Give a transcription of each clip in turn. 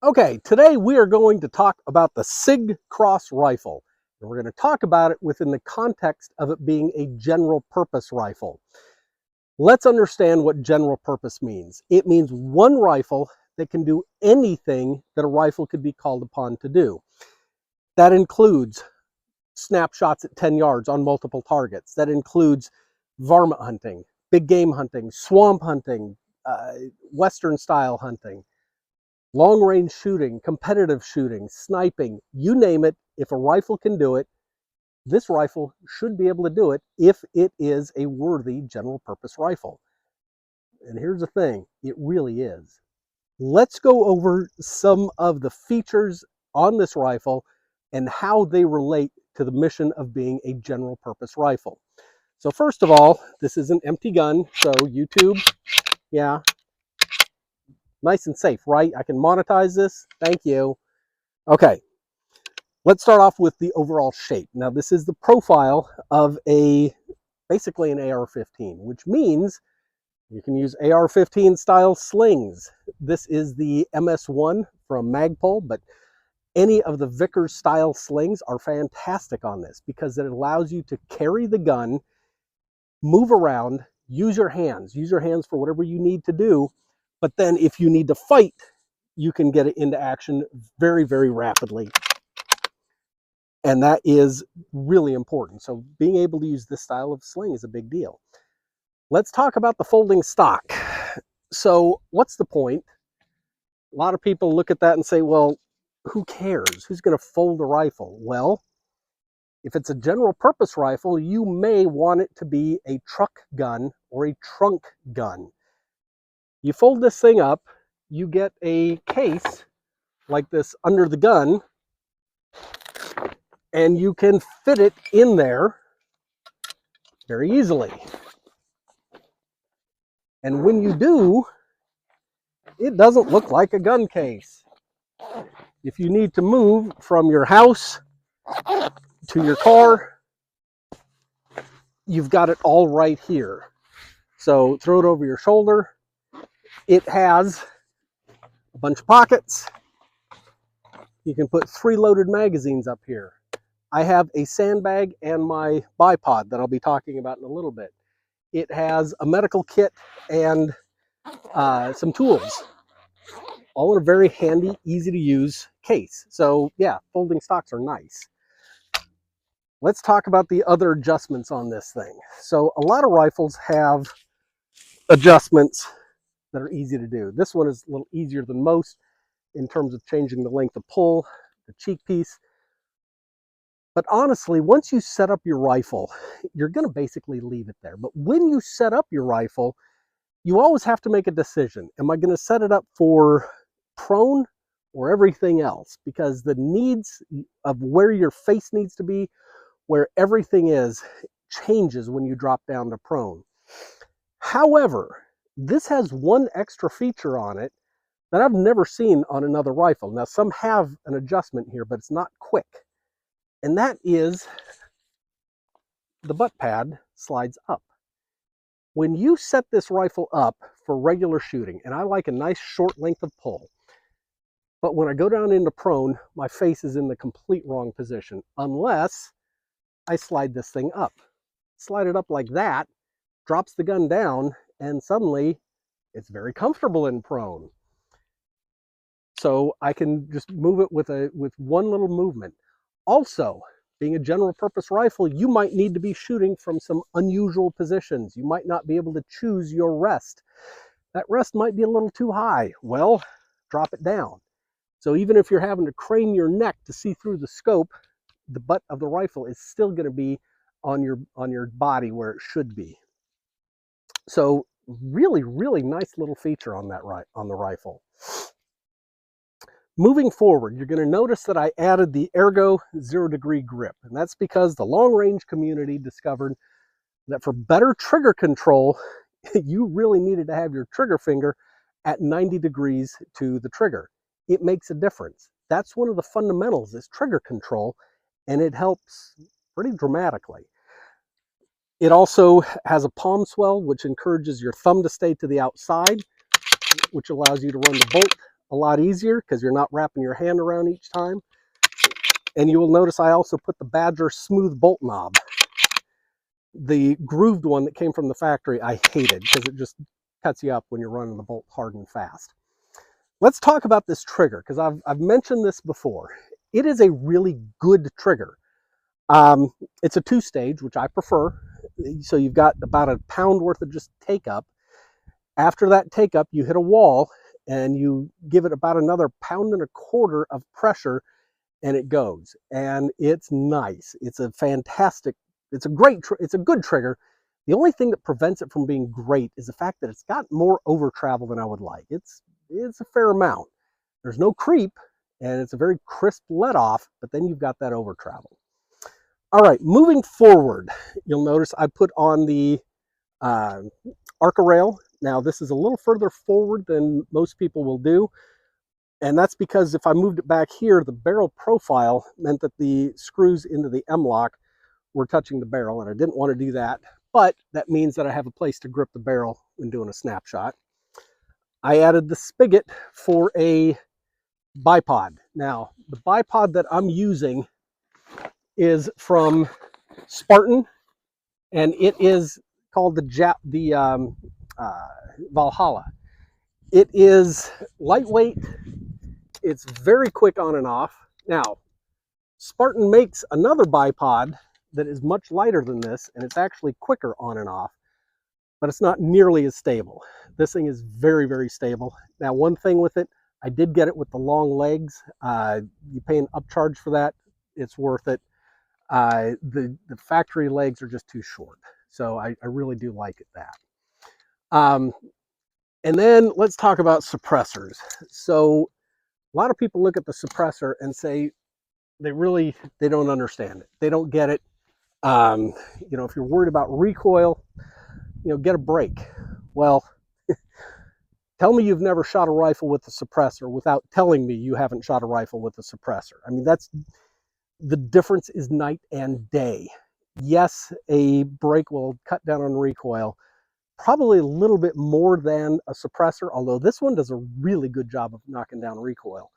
Okay, today we are going to talk about the Sig Cross rifle. And we're going to talk about it within the context of it being a general purpose rifle. Let's understand what general purpose means. It means one rifle that can do anything that a rifle could be called upon to do. That includes snapshots at 10 yards on multiple targets. That includes varmint hunting, big game hunting, swamp hunting, Western style hunting, long-range shooting, competitive shooting, sniping, you name it. If a rifle can do it, this rifle should be able to do it if it is a worthy general purpose rifle. And here's the thing, it really is. Let's go over some of the features on this rifle and how they relate to the mission of being a general purpose rifle. So first of all, this is an empty gun, so YouTube, yeah, nice and safe, right? I can monetize this. Thank you. Okay, let's start off with the overall shape. Now, this is the profile of basically an AR-15, which means you can use AR-15 style slings. This is the MS-1 from Magpul, but any of the Vickers style slings are fantastic on this because it allows you to carry the gun, move around, use your hands for whatever you need to do. But then if you need to fight, you can get it into action very, very rapidly. And that is really important. So being able to use this style of sling is a big deal. Let's talk about the folding stock. So what's the point? A lot of people look at that and say, well, who cares? Who's going to fold a rifle? Well, if it's a general purpose rifle, you may want it to be a truck gun or a trunk gun. You fold this thing up, you get a case like this under the gun, and you can fit it in there very easily. And when you do, it doesn't look like a gun case. If you need to move from your house to your car, you've got it all right here. So throw it over your shoulder. It has a bunch of pockets. You can put 3 loaded magazines up here. I have a sandbag and my bipod that I'll be talking about in a little bit. It has a medical kit and some tools, all in a very handy, easy to use case. So yeah, folding stocks are nice. Let's talk about the other adjustments on this thing. So a lot of rifles have adjustments that are easy to do. This one is a little easier than most in terms of changing the length of pull, the cheek piece. But honestly, once you set up your rifle, you're going to basically leave it there. But when you set up your rifle, you always have to make a decision. Am I going to set it up for prone or everything else? Because the needs of where your face needs to be, where everything is, changes when you drop down to prone. However, this has one extra feature on it that I've never seen on another rifle. Now, some have an adjustment here, but it's not quick. And that is the butt pad slides up. When you set this rifle up for regular shooting, and I like a nice short length of pull, but when I go down into prone, my face is in the complete wrong position, unless I slide this thing up. Slide it up like that, drops the gun down, and suddenly it's very comfortable in prone. So I can just move it with one little movement. Also, being a general purpose rifle, you might need to be shooting from some unusual positions. You might not be able to choose your rest. That rest might be a little too high. Well, drop it down. So even if you're having to crane your neck to see through the scope, the butt of the rifle is still going to be on your body where it should be. So really, really nice little feature on the rifle. Moving forward, you're going to notice that I added the Ergo 0-degree grip, and that's because the long-range community discovered that for better trigger control, you really needed to have your trigger finger at 90 degrees to the trigger. It makes a difference. That's one of the fundamentals is trigger control, and it helps pretty dramatically. It also has a palm swell, which encourages your thumb to stay to the outside, which allows you to run the bolt a lot easier because you're not wrapping your hand around each time. And you will notice I also put the Badger smooth bolt knob. The grooved one that came from the factory I hated because it just cuts you up when you're running the bolt hard and fast. Let's talk about this trigger because I've mentioned this before. It is a really good trigger. It's a 2-stage, which I prefer. So you've got about a pound worth of just take up. After that take up, you hit a wall and you give it about another 1.25 pounds of pressure and it goes. And it's nice. It's a fantastic, it's a good trigger. The only thing that prevents it from being great is the fact that it's got more over travel than I would like. It's a fair amount. There's no creep and it's a very crisp let off, but then you've got that over travel. All right, moving forward, you'll notice I put on the Arca rail. Now this is a little further forward than most people will do. And that's because if I moved it back here, the barrel profile meant that the screws into the M-lock were touching the barrel, and I didn't want to do that. But that means that I have a place to grip the barrel when doing a snapshot. I added the spigot for a bipod. Now, the bipod that I'm using is from Spartan, and it is called the Valhalla. It is lightweight. It's very quick on and off. Now, Spartan makes another bipod that is much lighter than this, and it's actually quicker on and off, but it's not nearly as stable. This thing is very, very stable. Now, one thing with it, I did get it with the long legs. You pay an upcharge for that. It's worth it. The factory legs are just too short. So I really do like it that. And then let's talk about suppressors. So a lot of people look at the suppressor and say they don't understand it. They don't get it. You know, if you're worried about recoil, you know, get a break. Well, tell me you've never shot a rifle with a suppressor without telling me you haven't shot a rifle with a suppressor. I mean, the difference is night and day. Yes, a brake will cut down on recoil, probably a little bit more than a suppressor, although this one does a really good job of knocking down recoil.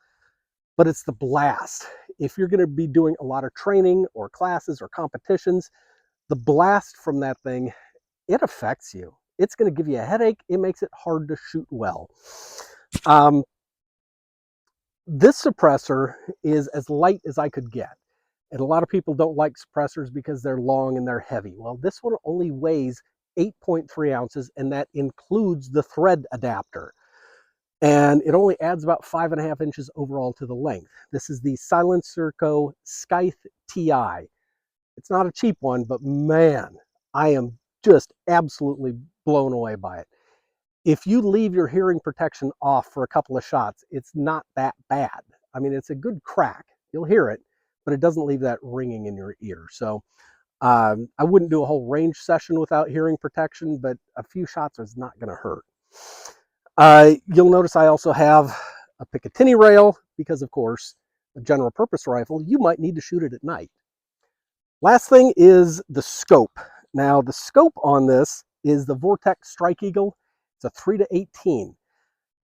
But it's the blast. If you're going to be doing a lot of training or classes or competitions, the blast from that thing, it affects you. It's going to give you a headache. It makes it hard to shoot well. This suppressor is as light as I could get. And a lot of people don't like suppressors because they're long and they're heavy. Well, this one only weighs 8.3 ounces, and that includes the thread adapter. And it only adds about 5.5 inches overall to the length. This is the Silencerco Scythe TI. It's not a cheap one, but man, I am just absolutely blown away by it. If you leave your hearing protection off for a couple of shots, it's not that bad. I mean, it's a good crack. You'll hear it, but it doesn't leave that ringing in your ear. So I wouldn't do a whole range session without hearing protection, but a few shots is not going to hurt. You'll notice I also have a Picatinny rail because, of course, a general purpose rifle, you might need to shoot it at night. Last thing is the scope. Now, the scope on this is the Vortex Strike Eagle. It's a 3-18.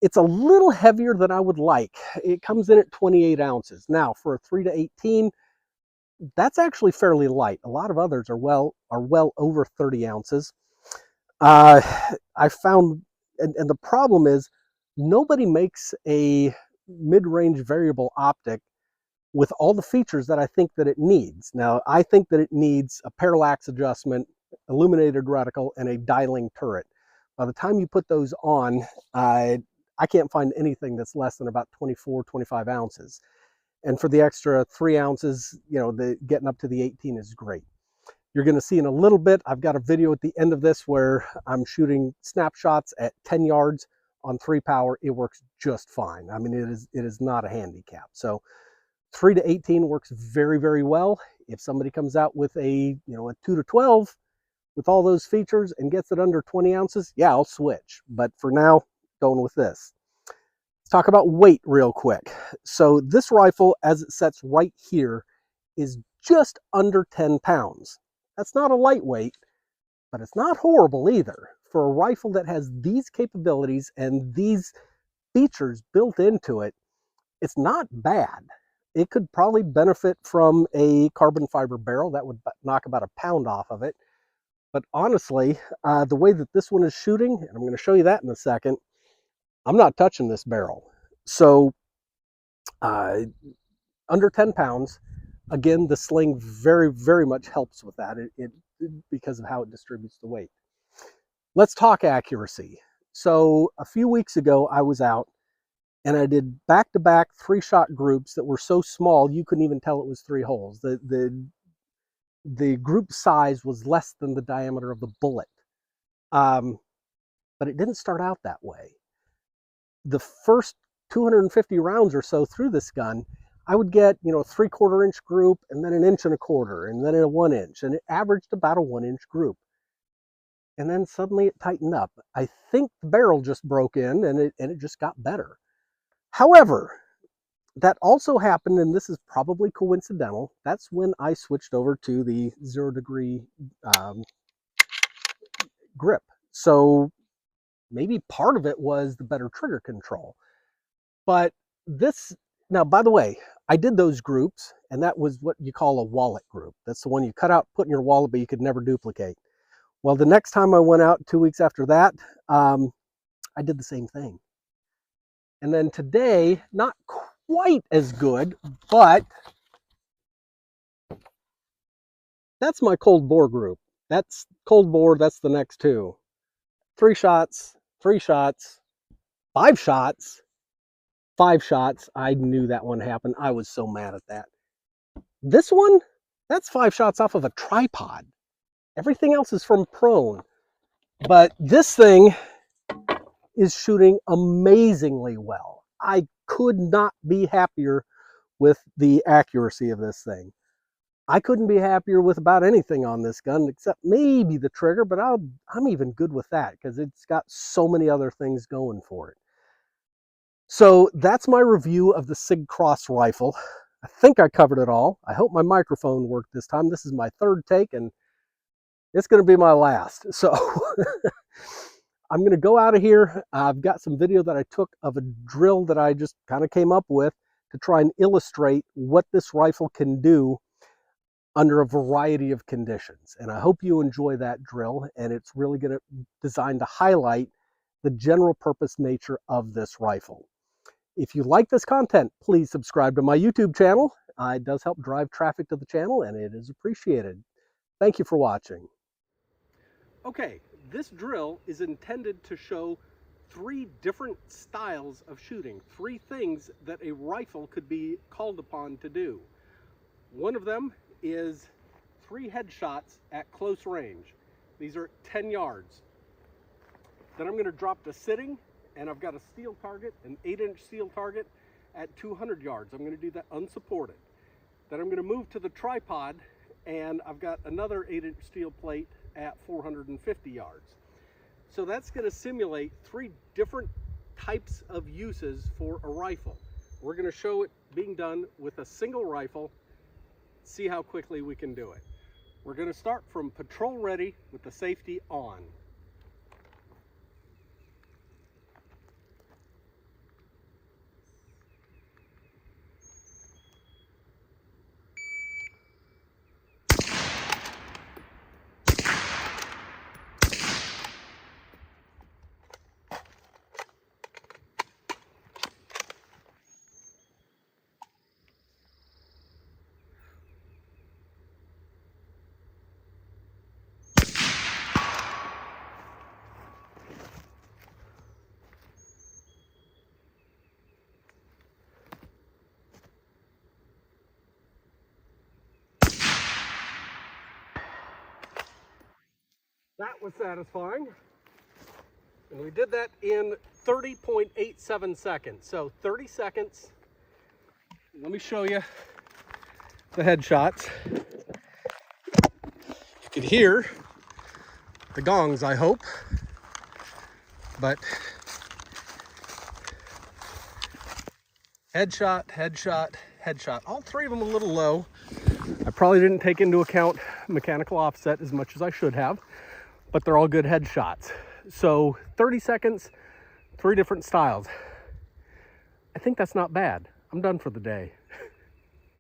It's a little heavier than I would like. It comes in at 28 ounces. Now, for a 3-18, that's actually fairly light. A lot of others are well over 30 ounces. I found, and the problem is, nobody makes a mid-range variable optic with all the features that I think that it needs. Now, I think that it needs a parallax adjustment, illuminated reticle, and a dialing turret. By the time you put those on, I can't find anything that's less than about 24, 25 ounces. And for the extra 3 ounces, you know, getting up to the 18 is great. You're going to see in a little bit, I've got a video at the end of this where I'm shooting snapshots at 10 yards on 3 power. It works just fine. I mean, it is not a handicap. So 3-18 works very, very well. If somebody comes out with a 2-12 with all those features and gets it under 20 ounces, yeah, I'll switch. But for now, going with this. Let's talk about weight real quick. So this rifle, as it sets right here, is just under 10 pounds. That's not a lightweight, but it's not horrible either. For a rifle that has these capabilities and these features built into it, it's not bad. It could probably benefit from a carbon fiber barrel that would knock about a pound off of it. But honestly, the way that this one is shooting, and I'm going to show you that in a second, I'm not touching this barrel. So under 10 pounds, again, the sling very, very much helps with that because of how it distributes the weight. Let's talk accuracy. So a few weeks ago, I was out and I did back-to-back 3-shot groups that were so small you couldn't even tell it was 3 holes. The group size was less than the diameter of the bullet. But it didn't start out that way. The first 250 rounds or so through this gun, I would get, a 3/4 inch group and then an 1.25 inches and then a 1 inch, and it averaged about a 1 inch group. And then suddenly it tightened up. I think the barrel just broke in and it just got better. However, that also happened, and this is probably coincidental, that's when I switched over to the 0-degree grip. So maybe part of it was the better trigger control. But now, by the way, I did those groups, and that was what you call a wallet group. That's the one you cut out, put in your wallet, but you could never duplicate. Well, the next time I went out 2 weeks after that, I did the same thing. And then today, not quite as good, but that's my cold bore group. That's cold bore, that's the next 2. 3 shots, 3 shots, 5 shots, 5 shots. I knew that one happened. I was so mad at that. This one, that's 5 shots off of a tripod. Everything else is from prone. But this thing is shooting amazingly well. I could not be happier with the accuracy of this thing. I couldn't be happier with about anything on this gun except maybe the trigger, but I'm even good with that because it's got so many other things going for it. So that's my review of the Sig Cross rifle. I think I covered it all. I hope my microphone worked this time. This is my 3rd take and it's going to be my last. So I'm going to go out of here. I've got some video that I took of a drill that I just kind of came up with to try and illustrate what this rifle can do under a variety of conditions. And I hope you enjoy that drill, and it's really designed to highlight the general purpose nature of this rifle. If you like this content, please subscribe to my YouTube channel. It does help drive traffic to the channel, and it is appreciated. Thank you for watching. Okay, this drill is intended to show 3 different styles of shooting, 3 things that a rifle could be called upon to do. One of them is 3 headshots at close range. These are 10 yards. Then I'm going to drop to sitting, and I've got a steel target, an 8-inch steel target at 200 yards. I'm going to do that unsupported. Then I'm going to move to the tripod, and I've got another 8-inch steel plate at 450 yards. So that's going to simulate 3 different types of uses for a rifle. We're going to show it being done with a single rifle, see how quickly we can do it. We're going to start from patrol ready with the safety on. That was satisfying. And we did that in 30.87 seconds. So 30 seconds. Let me show you the headshots. You could hear the gongs, I hope. But headshot, headshot, headshot. All 3 of them a little low. I probably didn't take into account mechanical offset as much as I should have, but they're all good headshots. So 30 seconds, 3 different styles. think that's not bad. I'm done for the day.